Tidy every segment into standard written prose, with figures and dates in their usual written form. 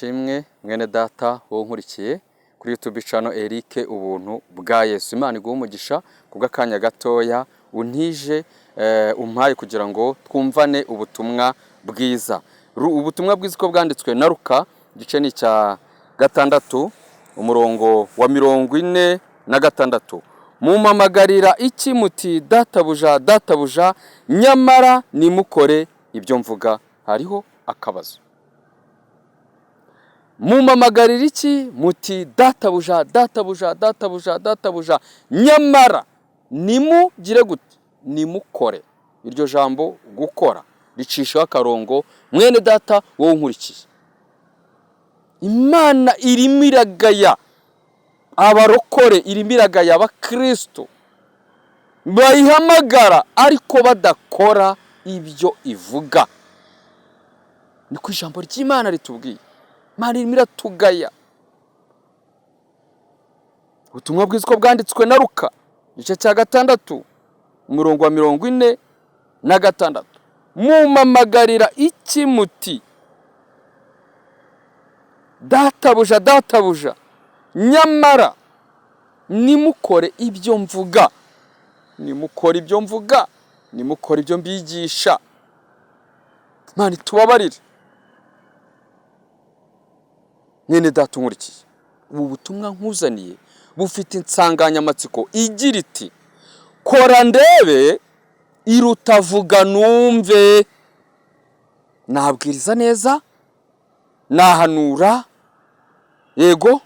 Shimwe mwene data wo nkurikiye kuri YouTube channel Eric ubuntu bwa Yesu. Imana iguha umugisha kubw'akanya gatoya untije umpaye kugira ngo twumvane ubutumwa bwiza. Ubutumwa bwiza ko bwanditswe na Luka gice ni cya gatandatu umurongo wa 46. Mumamagarira iki muti databuja databuja nyamara nimukore ibyo mvuga. Hariho akabazo. Mumamagarira iki muti databuja databuja databuja databuja nyamara nimugire gute nimukore. Iryo jambo gukora ricishaho akarongo mwene data wo nkurikiye. Imana irimo iragaya abarokore, irimo iragaya abakristo bayihamagara ariko badakora ibyo ivuga. Ni ku ijambo ry'Imana ritubwiye. Imana irimo iratugaya. Ubutumwa bwiza ko bwanditswe na Luka igice cya gatandatu umurongo wa 46. Mumamagarira iki muti databuja databuja nyamara nimukore ibyo mvuga. Nimukore ibyo mvuga, nimukore ibyo mbigisha. Imana tubabarire. Mwene data nkurikiye, ubu butumwa nkuzaniye bufite insanganyamatsiko igira iti kora ndebe irutavuga numve. Nabwiriza neza, nahanura, yego,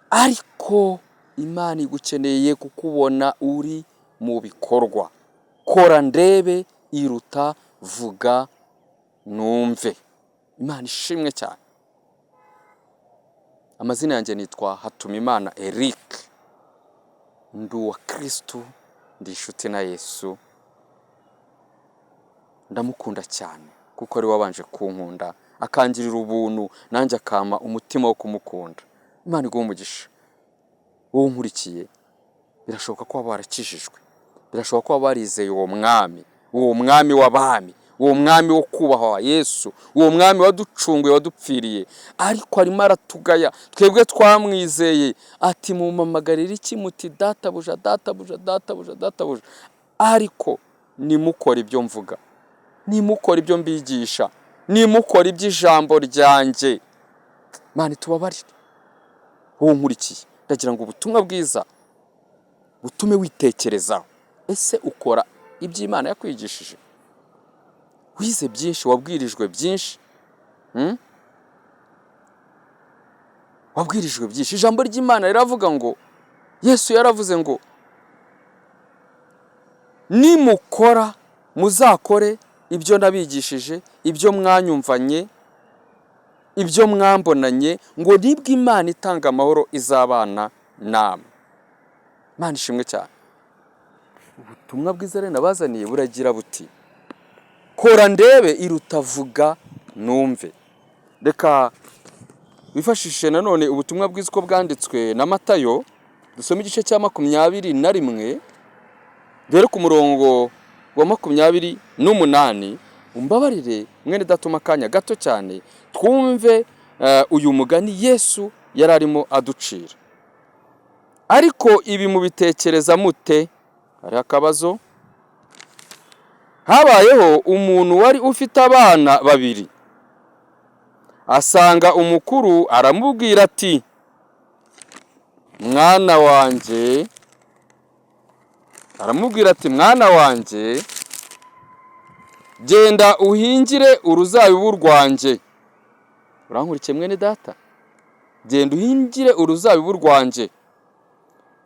ariko Imana igukeneye kukubona uri mu bikorwa. Kora ndebe irutavuga numve. Imana ishimwe cyane. Amazina yanjye nitwa Hatumimana Eric. Ndu wa Kristo, ndi inshuti na Yesu. Ndamukunda cyane kuko ari wabanje kunkunda akangirira ubuntu nanjye akama umutima wo kumukunda. Imana iguha umugisha. Wowe nkurikiye, birashoboka ko wabarakijijwe, birashoboka ko wabarizeye uwo mwami w'abami, uwo mwami wo kubahwa Yesu, uwo mwami waducunguye wadupfiriye, ariko arimo aratugaya. Twebwe twamwizeye ati mumamagarira iki muti databuja databuja databuja databuja, ariko nimukora ibyo mvuga, nimukora ibyo mbigisha, nimukora iby'ijambo ryanjye. Imana tubabarire. Wowe nkurikiye, ndagira ngo ubutumwa bwiza butume witekerezaho. Ese ukora iby'Imana yakwigishije? Wize byinshi, wabwirijwe byinshi, wabwirijwe byinshi. Ijambo ry'Imana riravuga ngo, Yesu yaravuze ngo nimukora muzakore ibyo nabigishije, ibyo mwanyumvanye, ibyo mwambonanye, ngo nibwo Imana itanga amahoro izabana namwe. Imana ishimwe cyane. Ubutumwa bwiza rero nabazaniye buragira buti kora ndebe irutavuga numve. Reka wifashishe nanone ubutumwa bwiza ko bwanditswe na Matayo. Dusome igice cya 21 dore ku murongo wa 28. Umbabarire mwene datuma kanya gato cyane twumve uyu mugani Yesu yari arimo aducira. Ariko ibi mubitekereza mute? Hari akabazo. Habayeho umuntu wari ufite abana babiri. Asanga umukuru aramubwira ati mwana wanjye genda uhingire uruzabibu rwanjye. Urankurikiye mwene data? Genda uhingire uruzabibu rwanjye.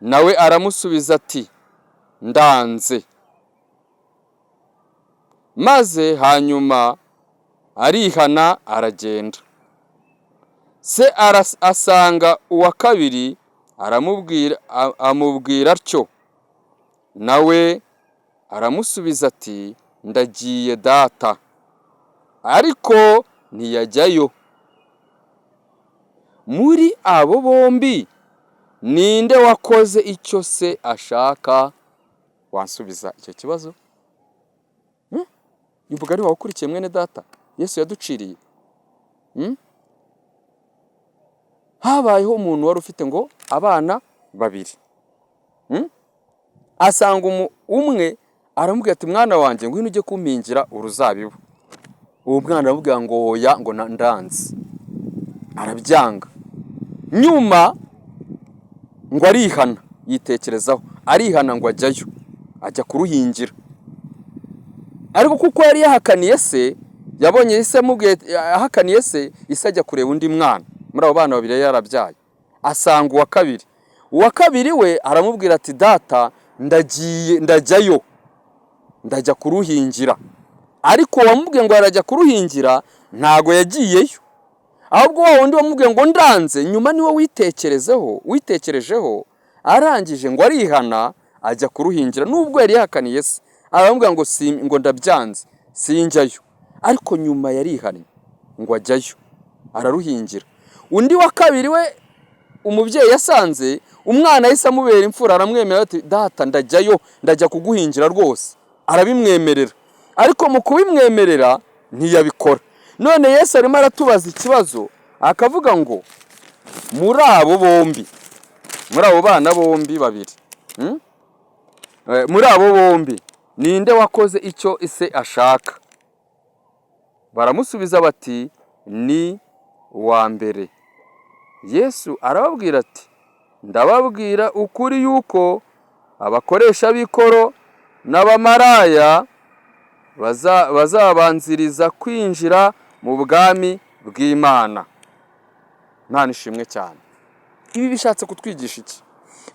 Nawe aramusubiza ati ndanze. Maze hanyuma arihana aragenda. Se asanga uwa kabiri amubwira atyo. Nawe aramusubiza ati ndagiye data. Ariko ntiyajyayo. Muri abo bombi ninde wakoze icyo se ashaka? Wansubiza icyo kibazo? Imvuga ari wakurikiye mwene data Yesu yaduciriye. habayeho umuntu wari ufite ngo abana babiri. Asanga umwe aramubwira ati mwana wanjye ngwino ujye kumpingira uruzabibu. Uwo mwana aramubwira ngo oya, ngo ndanze. Arabyanga. Nyuma ngo arihana, yitekerezaho, arihana ngo ajyayo, ajya kuruhingira. Ariko kuko yari yahakaniye se, yabonye ise amubwiye, ahakaniye se, ise ajya kureba undi mwana muri abo bana babiri yarabyaye. Asanga uwa kabiri we aramubwira ati data ndajyayo, ndajya kuruhingira. Ariko wamubwiye ngo arajya kuruhingira ntago yagiyeyo, ahubwo wa wundi wamubwiye ngo ndanze, nyuma niwe witekerejeho, arangije ngo arihana ajya kuruhingira. Nubwo yari yahakaniye se, aramubwira ngo ndabyanze sinjyayo, ariko nyuma yarihannye ngo ajyayo araruhingira. Undi wa kabiri we umubyeyi yasanze umwana yahise amubera imfura, aramwemerera ati data ndajyayo, ndajya kuguhingira rwose. Arabimwemerera, ariko mu kubimwemerera ntiyabikora. None Yesu arimo aratubaza ikibazo, akavuga ngo muri abo bana bombi babiri, muri abo bombi ninde wakoze icyo ise ashaka? Baramusubiza bati ni uwa mbere. Yesu arababwira ati ndababwira ukuri yuko abakoresha b'ikoro n'abamaraya bazabanziriza kwinjira mu bwami bw'Imana. Imana ishimwe cyane. Ibi bishatse kutwigisha iki?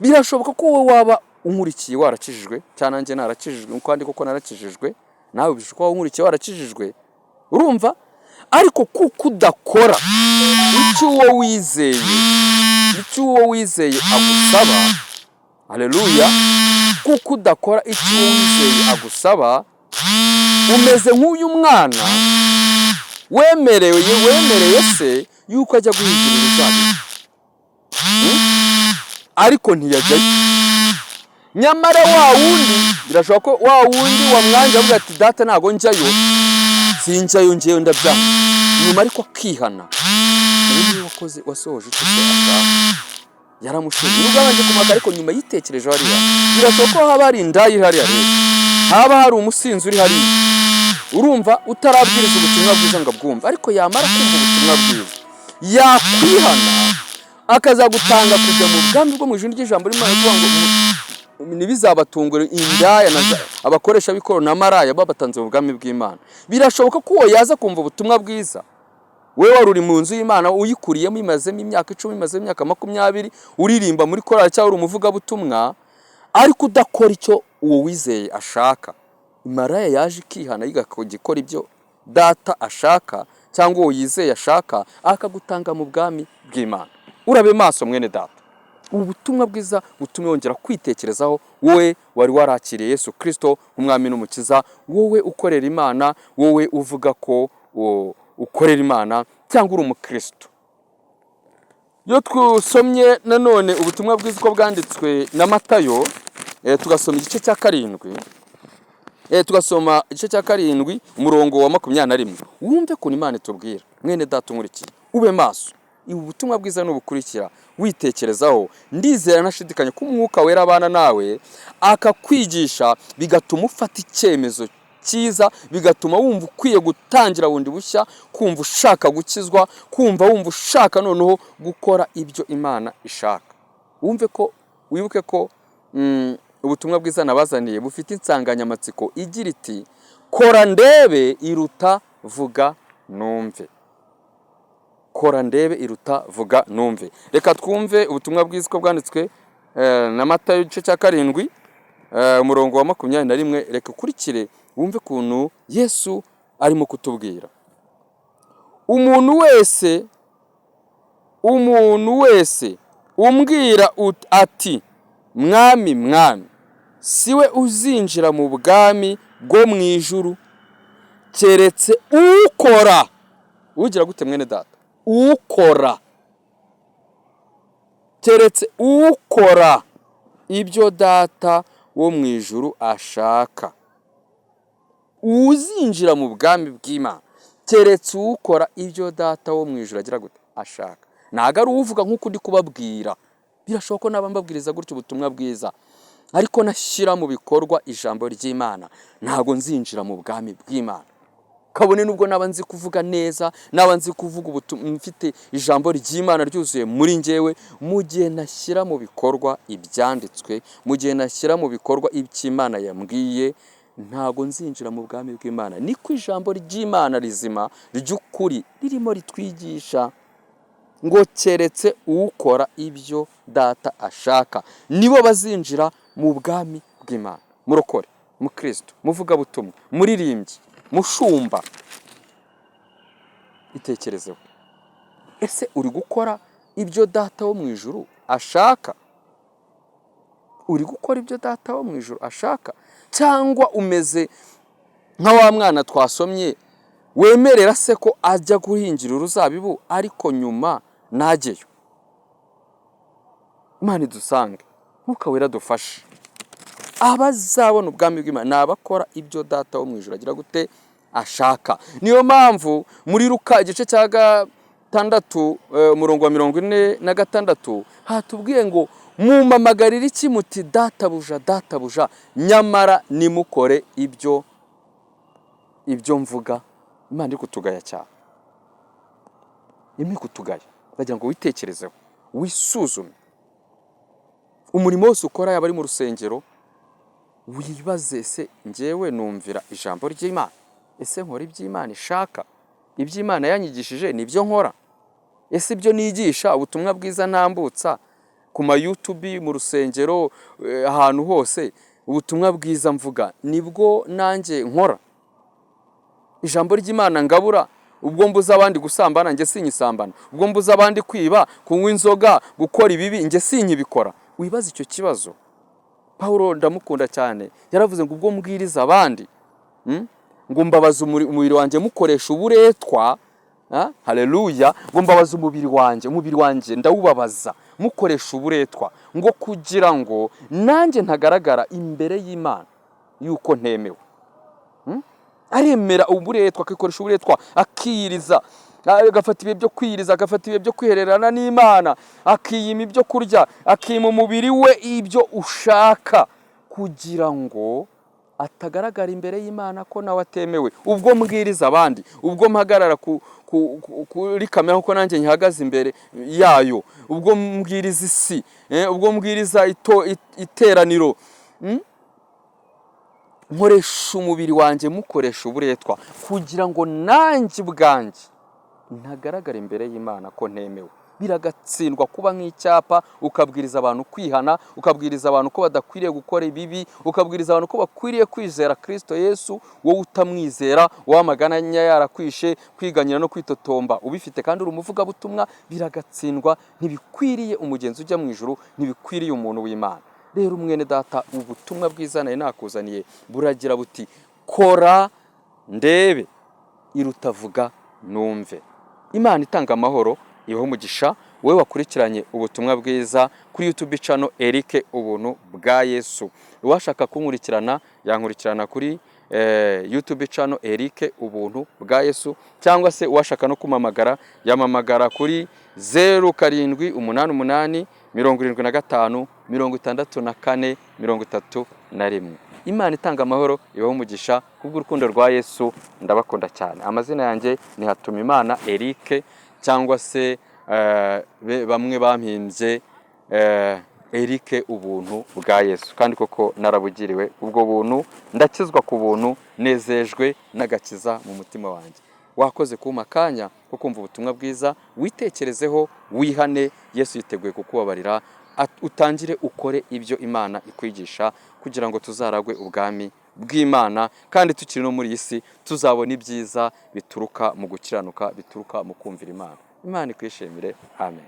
Birashoboka ko wowe waba unkurikiye warakijijwe, cyane nanjye narakijijwe, kandi koko narakijijwe, nawe bishoboka ko unkurikiye warakijijwe, urumva? Ariko kuko udakora icyo uwo wizeye agusaba, haleluya, kuko udakora icyo uwo wizeye agusaba, umeze nk'uyu mwana wemereye se yuko ajya guhingira uruzabibu, ariko ntiyajyayo. Nyamara wa wundi, birashoboka ko wa wundi wamwanje avuga ati data ntago njyayo, sinjyayo ngewe ndabyanga, nyuma ariko akihana. Ubundi wasohoje icyo se ashaka, yaramushoboye. Nubwo abanje kumaka, ariko nyuma yitekerejeho hariya. Birashoboka ko haba hari indayi hariya rero, haba hari umusinzi uri hariya, urumva, utarabwiriza ubutumwa bwiza ngo abwumve, ariko yamara kumva ubutumwa bwiza yakwihana, akazagutanga kujya mu bwami bwo mu ijuru ry'ijambo ry'Imana, kuvuga ngo ntibizabatungure indaya abakoresha b'ikoro n'amaraya babatanze mu bwami bw'Imana. Birashoboka ko uwo yaza kumva ubutumwa bwiza, wewe wari uri mu nzu y'Imana uyikuriyemo, imazemo imyaka 10, imazemo imyaka 20, uririmba muri korali cyangwa uri umuvugabutumwa, ariko udakora icyo uwo wizeye ashaka. Maraya yaje ikihana, igakora ibyo data ashaka cyangwa uwo yizeye ashaka, akagutanga mu bwami bw'Imana. Urabe maso mwene data, ubu butumwa bwiza butumye wongera kwitekerezaho, wowe wari warakiriye Yesu Kristo umwami n'umukiza, wowe ukorera Imana, wowe uvuga ko ukorera Imana cyangwa uri umukristo. Iyo twusomye nanone ubutumwa bwiza uko bwanditswe na Matayo, tugasoma igice cya 7, tugasoma igice cya 7 umurongo wa 21, wumve ko Imana itubwira. Mwene data unkurikiye, ube maso, ibu butumwa bwiza n'ubukurikira witekerezaho. Ndizera nashidikanya ko umwuka wera abana nawe akakwigisha, bigatuma ufata icyemezo cyiza, bigatuma wumva ukwiye gutangira bundi bushya, kumva ushaka gukizwa, kumva wumva ushaka noneho gukora ibyo Imana ishaka. Wibuke ko ubutumwa bwiza nabazaniye bufite insanganyamatsiko igira iti kora ndebe iruta vuga numve. Kora ndebe iruta vuga numve. Reka twumve ubutumwa bwiza ko bwanditswe na Matayo igice cya 7 umurongo wa 21. Reka ukurikire wumve kuntu Yesu arimo kutubwira. Umuntu wese umbwira ati mwami mwami, siwe uzinjira mu bwami bwo mu ijuru, keretse ukora. Ugira gute mwene data? Ukora. Keretse ukora ibyo data wo mu ijuru ashaka. Uzinjira mu bwami bw'Imana keretse ukora ibyo data wo mu ijuru agira gute ashaka. ntago ari uvuga nk'uko ndi kubabwira. Birashoboka ko naba mbabwiriza gutyo ubutumwa bwiza, ariko nashyira mu bikorwa ijambo ry'Imana, ntago nzinjira mu bwami bw'Imana. Kabone nubwo naba nzi kuvuga neza, naba nzi kuvuga ubutumwa, mfite ijambo ry'Imana ryuzuye muri njyewe, mu gihe nashyira mu bikorwa ibyanditswe, mu gihe nashyira mu bikorwa icyo Imana yambwiye, ntago nzinjira mu bwami bw'Imana. Niko ijambo ry'Imana rizima ry'ukuri ririmo ritwigisha ngo keretse ukora ibyo Data ashaka nibo bazinjira mu bwami bw'Imana. Murokore, mukristo, muvugabutumwa, muririmbyi, mushumba, itekerezeho. Ese uri gukora ibyo Data wo mu ijuru ashaka? Uri gukora ibyo Data wo mu ijuru ashaka, cyangwa umeze nka wa mwana twasomye wemerera se ko ajya guhingira uruzabibu ariko nyuma najyeyo? Imana idusange, Mwuka Wera dufashe. Abazabona ubwami bw'Imana ni abakora ibyo Data wo mu ijuru agira gute ashaka. Niyo mpamvu muri Luka igice cya 6 umurongo wa 46 hatubwiye ngo mumamagarire iki muti databuja databuja, nyamara nimukore ibyo mvuga. Imana iri kutugaya cyane, iri kutugaya. Ndagira ngo witekerezeho, wisuzume umurimo wose ukora, yaba ari mu rusengero, wibaze se njyewe numvira ijambo ry'Imana? Ese nkora iby'Imana ishaka? Iby'Imana yanyigishije nibyo nkora? Ese ibyo nigisha, ubutumwa bwiza ntambutsa ku ma YouTube, mu rusengero, ahantu hose, ubutumwa bwiza mvuga nibwo nanjye nkora? Ijambo ry'Imana ngabura, ubwo mbuza abandi gusambana njye sinyisambana, ubwo mbuza abandi kwiba, kunywa inzoga, gukora ibibi njye sinyibikora? Wibaza icyo kibazo. Paulo ndamukunda cyane, yaravuze ngo ubwo mbwiriza abandi, ngo mbabaza umubiri wanjye mukoresha uburetwa, haleluya, ngo mbabaza umubiri wanjye ndawubabaza mukoresha uburetwa, ngo kugira ngo nanjye ntagaragara imbere y'Imana yuko ntemewe. Aremera uburetwa, akikoresha uburetwa, akiyiriza, agafata ibihe byo kwiyiriza, agafata ibihe byo kwihererana n'Imana, akiyima ibyo kurya, akima umubiri we ibyo ushaka, kugira ngo atagaragara imbere y'Imana ko nawe atemewe. Ubwo mbwiriza abandi, ubwo mpagarara kuri kamera ko nanjye nyihagaze imbere yayo, ubwo mbwiriza isi, ubwo mbwiriza iteraniro, nkoresha umubiri wanjye mukoresha uburetwa, kugira ngo nanjye ubwanjye ntagaragara imbere y'Imana ko ntemewe. Biragatsindwa kuba nk'icyapa ukabwiriza abantu kwihana, ukabwiriza abantu ko badakwiriye gukora ibibi, ukabwiriza abantu ko bakwiriye kwizera Kristo Yesu, wowe utamwizera, wamagananya yarakwishe, kwiganyira no kwitotomba ubifite kandi uri umuvugabutumwa. Biragatsindwa, ntibikwiriye umugenzi ujya mu ijuru, ntibikwiriye umuntu w'Imana. Rero mwene data, ubutumwa bwiza nari nakuzaniye buragira buti kora ndebe, irutavuga numve. Imana itanga amahoro ibaho umugisha. Wowe wakurikiranye ubutumwa bwiza kuri YouTube channel Eric ubuntu bwa Yesu. Uwashaka kunkurikirana yankurikirana kuri YouTube channel Eric ubuntu bwa Yesu, cyangwa se uwashaka no kumamagara yamamagara kuri 0788 75 64 31. Imana itanga amahoro ibaho umugisha kubw'urukundo rwa Yesu. Ndabakunda cyane. Amazina yanjye ni Hatumimana Eric, cyangwa se bamwe bampimbye Eric ubuntu bwa Yesu, kandi koko narabugiriwe ubwo buntu, ndakizwa ku buntu, nezejwe n'agakiza mu mutima wanjye. Wakoze kuma kanya ko kumva ubutumwa bwiza, witekerezeho, wihane. Yesu yiteguye kukubabarira, utangire ukore ibyo Imana ikwigisha, kugira ngo tuzaragwe ubwami bw'Imana, kandi tukiri no muri isi tuzabona ibyiza bituruka mu gukiranuka, bituruka mu kumvira Imana. Imana ikwishimire. Amen.